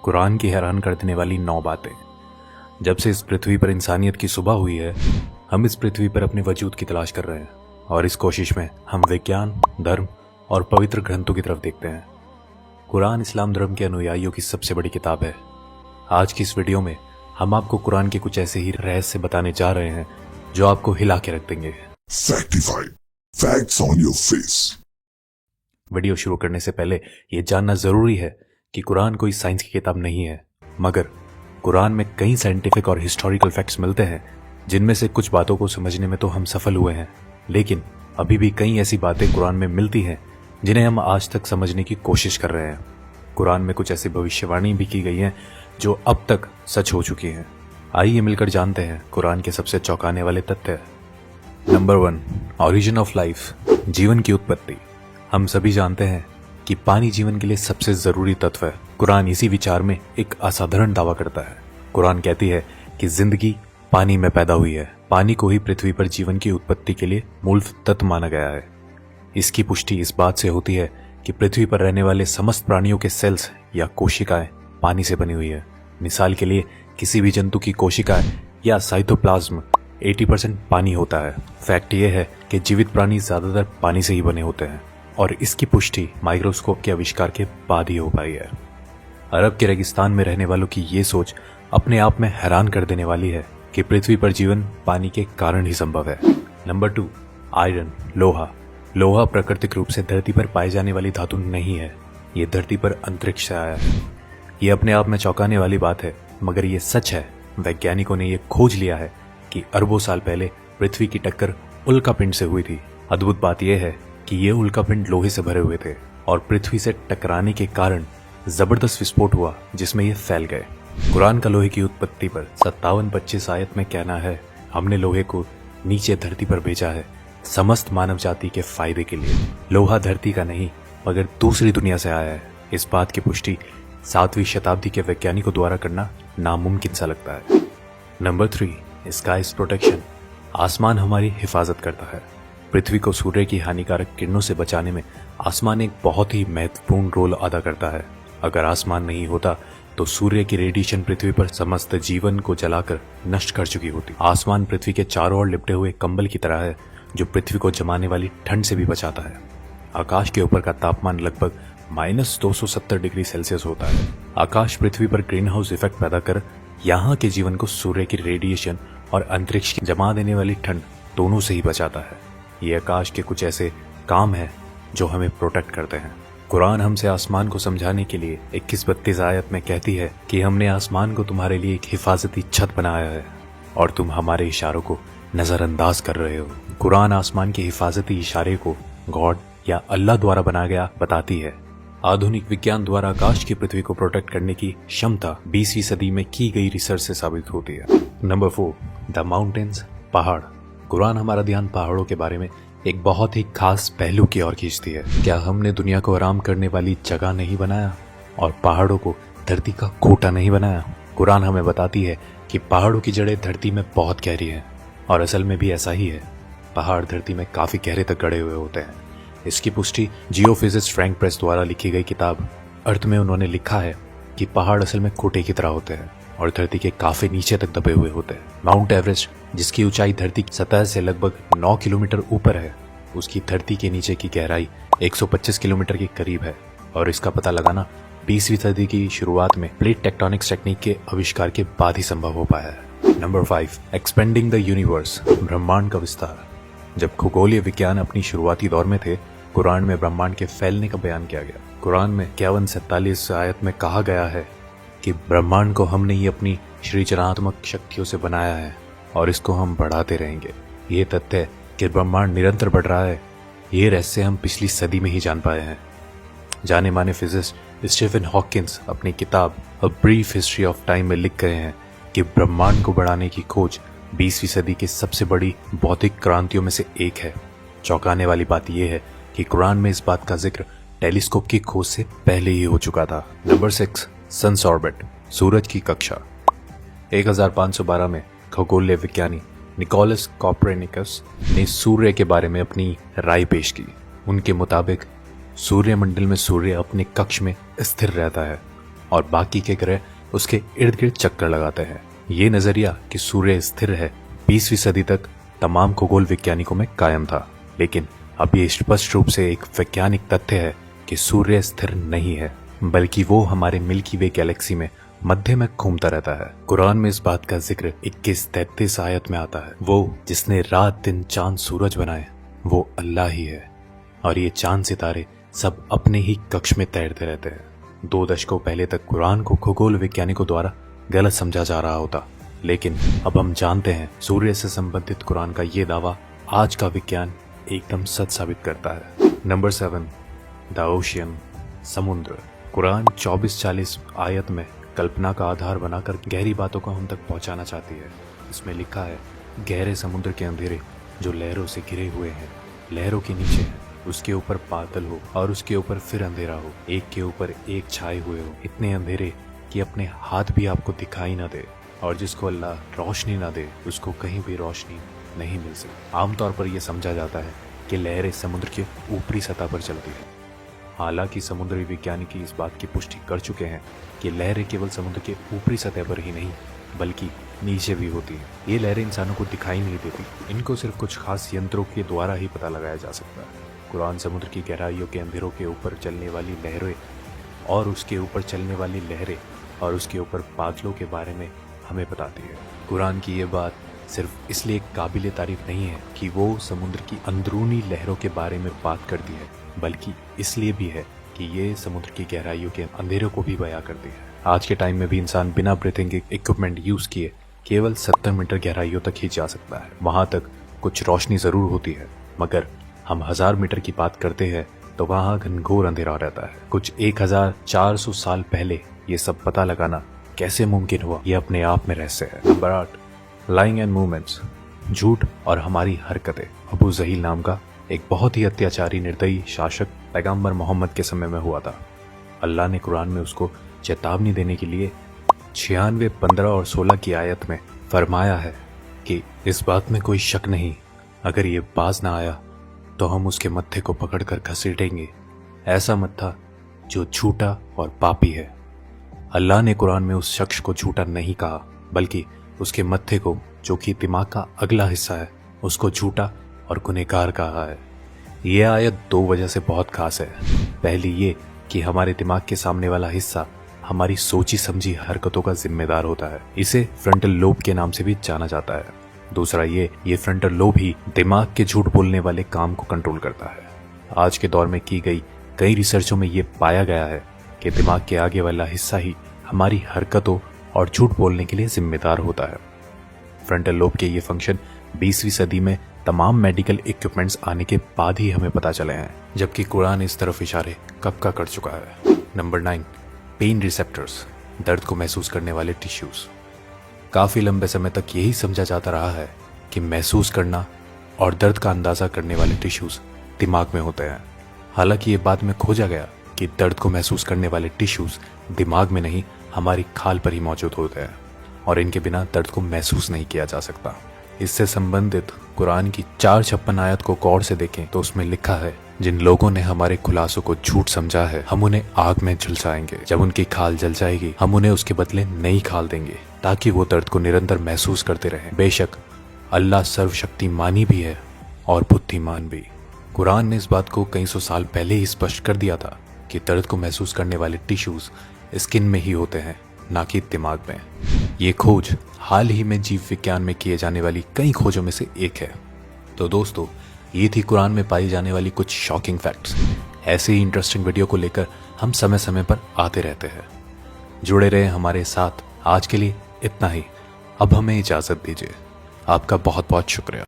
कुरान की हैरान कर देने वाली 9 बातें। जब से इस पृथ्वी पर इंसानियत की सुबह हुई है, हम इस पृथ्वी पर अपने वजूद की तलाश कर रहे हैं और इस कोशिश में हम विज्ञान, धर्म और पवित्र ग्रंथों की तरफ देखते हैं। कुरान इस्लाम धर्म के अनुयायियों की सबसे बड़ी किताब है। आज की इस वीडियो में हम आपको कुरान के कुछ ऐसे ही रहस्य बताने जा रहे हैं जो आपको हिला के रख देंगे। Factified. Facts on your face. Video शुरू करने से पहले यह जानना जरूरी है कि कुरान कोई साइंस की किताब नहीं है, मगर कुरान में कई साइंटिफिक और हिस्टोरिकल फैक्ट्स मिलते हैं जिनमें से कुछ बातों को समझने में तो हम सफल हुए हैं, लेकिन अभी भी कई ऐसी बातें कुरान में मिलती हैं जिन्हें हम आज तक समझने की कोशिश कर रहे हैं। कुरान में कुछ ऐसी भविष्यवाणी भी की गई हैं जो अब तक सच हो चुकी हैं। आइए मिलकर जानते हैं कुरान के सबसे चौंकाने वाले तथ्य। नंबर 1, ऑरिजिन ऑफ लाइफ, जीवन की उत्पत्ति। हम सभी जानते हैं कि पानी जीवन के लिए सबसे जरूरी तत्व है। कुरान इसी विचार में एक असाधारण दावा करता है। कुरान कहती है कि जिंदगी पानी में पैदा हुई है। पानी को ही पृथ्वी पर जीवन की उत्पत्ति के लिए मूल तत्व माना गया है। इसकी पुष्टि इस बात से होती है कि पृथ्वी पर रहने वाले समस्त प्राणियों के सेल्स या कोशिकाएं पानी से बनी हुई है। मिसाल के लिए किसी भी जंतु की कोशिकाएं या साइटोप्लाज्म 80% पानी होता है। फैक्ट यह है कि जीवित प्राणी ज्यादातर पानी से ही बने होते हैं और इसकी पुष्टि माइक्रोस्कोप के आविष्कार के बाद ही हो पाई है। अरब के रेगिस्तान में रहने वालों की ये सोच अपने आप में हैरान कर देने वाली है कि पृथ्वी पर जीवन पानी के कारण ही संभव है। नंबर 2, आयरन, लोहा। लोहा प्राकृतिक रूप से धरती पर पाई जाने वाली धातु नहीं है। ये धरती पर अंतरिक्ष से आया है। ये अपने आप में चौंकाने वाली बात है, मगर ये सच है। वैज्ञानिकों ने यह खोज लिया है कि अरबों साल पहले पृथ्वी की टक्कर उल्कापिंड से हुई थी। अद्भुत बात यह है कि ये उल्कापिंड लोहे से भरे हुए थे और पृथ्वी से टकराने के कारण जबरदस्त विस्फोट हुआ जिसमें ये फैल गए। कुरान का लोहे की उत्पत्ति पर 57-25 आयत में कहना है, हमने लोहे को नीचे धरती पर भेजा है समस्त मानव जाति के फायदे के लिए। लोहा धरती का नहीं मगर दूसरी दुनिया से आया है। इस बात की पुष्टि 7वीं शताब्दी के वैज्ञानिकों द्वारा करना नामुमकिन सा लगता है। Number 3, skies protection. आसमान हमारी हिफाजत करता है। पृथ्वी को सूर्य की हानिकारक किरणों से बचाने में आसमान एक बहुत ही महत्वपूर्ण रोल अदा करता है। अगर आसमान नहीं होता तो सूर्य की रेडिएशन पृथ्वी पर समस्त जीवन को जलाकर नष्ट कर चुकी होती। आसमान पृथ्वी के चारों ओर लिपटे हुए कंबल की तरह है जो पृथ्वी को जमाने वाली ठंड से भी बचाता है। आकाश के ऊपर का तापमान लगभग -270 डिग्री सेल्सियस होता है। आकाश पृथ्वी पर ग्रीन हाउस इफेक्ट पैदा कर यहाँ के जीवन को सूर्य की रेडिएशन और अंतरिक्ष की जमा देने वाली ठंड दोनों से ही बचाता है। ये आकाश के कुछ ऐसे काम हैं जो हमें प्रोटेक्ट करते हैं। कुरान हमसे आसमान को समझाने के लिए 21-32 आयत में कहती है कि हमने आसमान को तुम्हारे लिए एक हिफाजती छत बनाया है और तुम हमारे इशारों को नजरअंदाज कर रहे हो। कुरान आसमान के हिफाजती इशारे को गॉड या अल्लाह द्वारा बनाया गया बताती है। आधुनिक विज्ञान द्वारा आकाश की पृथ्वी को प्रोटेक्ट करने की क्षमता 20वीं सदी में की गई रिसर्च से साबित होती है। नंबर 4, द माउंटेन्स, पहाड़। कुरान हमारा ध्यान पहाड़ों के बारे में एक बहुत ही खास पहलू की ओर खींचती है। क्या हमने दुनिया को आराम करने वाली जगह नहीं बनाया और पहाड़ों को धरती का कोटा नहीं बनाया? कुरान हमें बताती है कि पहाड़ों की जड़ें धरती में बहुत गहरी हैं और असल में भी ऐसा ही है। पहाड़ धरती में काफी गहरे तक गड़े हुए होते हैं। इसकी पुष्टि जियोफिजिस्ट फ्रैंक प्रेस द्वारा लिखी गई किताब अर्थ में उन्होंने लिखा है कि पहाड़ असल में कोटे की तरह होते हैं और धरती के काफी नीचे तक दबे हुए होते हैं। माउंट एवरेस्ट, जिसकी ऊंचाई धरती की सतह से लगभग 9 किलोमीटर ऊपर है, उसकी धरती के नीचे की गहराई 125 किलोमीटर के करीब है और इसका पता लगाना 20वीं सदी की शुरुआत में प्लेट टेक्टोनिक्स टेक्निक के आविष्कार के बाद ही संभव हो पाया है। नंबर 5, एक्सपेंडिंग द यूनिवर्स, ब्रह्मांड का विस्तार। जब खगोलीय विज्ञान अपनी शुरुआती दौर में थे, कुरान में ब्रह्मांड के फैलने का बयान किया गया। कुरान में 51-47 आयत में कहा गया है कि ब्रह्मांड को हमने ही अपनी सृजनात्मक शक्तियों से बनाया है और इसको हम बढ़ाते रहेंगे। ये तथ्य कि ब्रह्मांड निरंतर बढ़ रहा है, ये रहस्य हम पिछली सदी में ही जान पाए हैं। जाने माने फिजिस्ट स्टीफन हॉकिंस अपनी किताब a brief history of time में लिख गए हैं कि ब्रह्मांड को बढ़ाने की खोज 20वीं सदी की सबसे बड़ी भौतिक क्रांतियों में से एक है। चौंकाने वाली बात यह है कि कुरान में इस बात का जिक्र टेलीस्कोप की खोज से पहले ही हो चुका था। नंबर 6, सन्स ऑर्बिट, सूरज की कक्षा। 1512 में खगोलीय विज्ञानी निकोलस कॉपरनिकस ने सूर्य के बारे में अपनी राय पेश की। उनके मुताबिक सूर्यमंडल में सूर्य अपने कक्ष में स्थिर रहता है और बाकी के ग्रह उसके इर्द गिर्द चक्कर लगाते हैं। ये नजरिया कि सूर्य स्थिर है 20वीं सदी तक तमाम खगोल वैज्ञानिकों में कायम था, लेकिन अब ये स्पष्ट रूप से एक वैज्ञानिक तथ्य है कि सूर्य स्थिर नहीं है, बल्कि वो हमारे मिल्की वे गैलेक्सी में मध्य में घूमता रहता है। कुरान में इस बात का जिक्र 21-33 आयत में आता है। वो जिसने रात दिन चांद सूरज बनाए वो अल्लाह ही है, और ये चांद सितारे सब अपने ही कक्ष में तैरते रहते हैं। 2 दशकों पहले तक कुरान को खगोल वैज्ञानिकों द्वारा गलत समझा जा रहा होता, लेकिन अब हम जानते हैं सूर्य से संबंधित कुरान का ये दावा आज का विज्ञान एकदम सच साबित करता है। नंबर 7, द ओशियन, समुद्र। कुरान 24-40 आयत में कल्पना का आधार बनाकर गहरी बातों को हम तक पहुंचाना चाहती है। इसमें लिखा है, गहरे समुद्र के अंधेरे जो लहरों से घिरे हुए हैं, लहरों के नीचे है, उसके ऊपर बादल हो और उसके ऊपर फिर अंधेरा हो, एक के ऊपर एक छाए हुए हो, इतने अंधेरे कि अपने हाथ भी आपको दिखाई ना दे, और जिसको अल्लाह रोशनी ना दे उसको कहीं भी रोशनी नहीं मिल सकती। आमतौर पर यह समझा जाता है कि लहरें समुद्र के ऊपरी सतह पर चलती है। हालांकि समुद्री वैज्ञानिक इस बात की पुष्टि कर चुके हैं कि लहरें केवल समुद्र के ऊपरी सतह पर ही नहीं बल्कि नीचे भी होती हैं। ये लहरें इंसानों को दिखाई नहीं देती, इनको सिर्फ कुछ खास यंत्रों के द्वारा ही पता लगाया जा सकता है। कुरान समुद्र की गहराइयों के अंधेरों के ऊपर चलने वाली लहरें और उसके ऊपर चलने वाली लहरें और उसके ऊपर बादलों के बारे में हमें बताती है। कुरान की ये बात सिर्फ इसलिए काबिल तारीफ नहीं है कि वो समुद्र की अंदरूनी लहरों के बारे में बात करती है, बल्कि इसलिए भी है कि ये समुद्र की गहराइयों के अंधेरों को भी बयां करती है। आज के टाइम में भी इंसान बिना ब्रीथिंग इक्विपमेंट यूज किए केवल 70 मीटर गहराइयों तक ही जा सकता है। वहां तक कुछ रोशनी जरूर होती है, मगर हम 1000 मीटर की बात करते हैं तो वहां घनघोर अंधेरा रहता है। कुछ 1400 साल पहले ये सब पता लगाना कैसे मुमकिन हुआ, ये अपने आप में रहस्य है। नंबर 8, लाइंग एंड मूवमेंट्स, झूठ और हमारी हरकतें। अबू जहील नाम का एक बहुत ही अत्याचारी निर्दयी शासक पैगंबर मोहम्मद के समय में हुआ था। अल्लाह ने कुरान में उसको चेतावनी देने के लिए 96, 15 और 16 की आयत में फरमाया है कि इस बात में कोई शक नहीं, अगर ये बाज ना आया तो हम उसके मत्थे को पकड़कर घसीटेंगे, ऐसा मत्था जो झूठा और पापी है। अल्लाह ने कुरान में उस शख्स को झूठा नहीं कहा, बल्कि उसके मत्थे को, जो कि दिमाग का अगला हिस्सा है, उसको झूठा और गुनहगार कहा है। यह आयत 2 वजह से बहुत खास है। पहली ये कि हमारे दिमाग के सामने वाला हिस्सा हमारी सोची समझी हरकतों का जिम्मेदार होता है। इसे फ्रंटल लोब के नाम से भी जाना जाता है। दूसरा ये फ्रंटल लोब ही दिमाग के झूठ बोलने वाले काम को कंट्रोल करता है। आज के दौर में की गई कई रिसर्चों में ये पाया गया है कि दिमाग के आगे वाला हिस्सा ही हमारी हरकतों और झूठ बोलने के लिए जिम्मेदार होता है। फ्रंटल लोब के ये फंक्शन 20वीं सदी में तमाम मेडिकल इक्विपमेंट्स आने के बाद ही हमें पता चले हैं, जबकि कुरान इस तरफ इशारे कब का कर चुका है। नंबर 9, पेन रिसेप्टर्स, दर्द को महसूस करने वाले टिश्यूज। काफी लंबे समय तक यही समझा जाता रहा है कि महसूस करना और दर्द का अंदाजा करने वाले टिश्यूज दिमाग में होते हैं। हालांकि ये बाद में खोजा गया कि दर्द को महसूस करने वाले टिश्यूज दिमाग में नहीं, हमारी खाल पर ही मौजूद होते हैं, और इनके बिना दर्द को महसूस नहीं किया जा सकता। इससे संबंधित कुरान की 456 आयत को गौर से देखें तो उसमें लिखा है, जिन लोगों ने हमारे खुलासों को झूठ समझा है, हम उन्हें आग में झुलसाएंगे। जब उनकी खाल जल जाएगी, हम उन्हें उसके बदले नई खाल देंगे, ताकि वो दर्द को निरंतर महसूस करते रहें। बेशक अल्लाह सर्वशक्तिमानी भी है और बुद्धिमान भी। कुरान ने इस बात को कई सौ साल पहले ही स्पष्ट कर दिया था कि दर्द को महसूस करने वाले टिश्यूज स्किन में ही होते हैं, ना कि दिमाग में। ये खोज हाल ही में जीव विज्ञान में किए जाने वाली कई खोजों में से एक है। तो दोस्तों, ये थी कुरान में पाई जाने वाली कुछ शॉकिंग फैक्ट्स। ऐसे ही इंटरेस्टिंग वीडियो को लेकर हम समय समय पर आते रहते हैं। जुड़े रहे हमारे साथ। आज के लिए इतना ही। अब हमें इजाजत दीजिए। आपका बहुत बहुत शुक्रिया।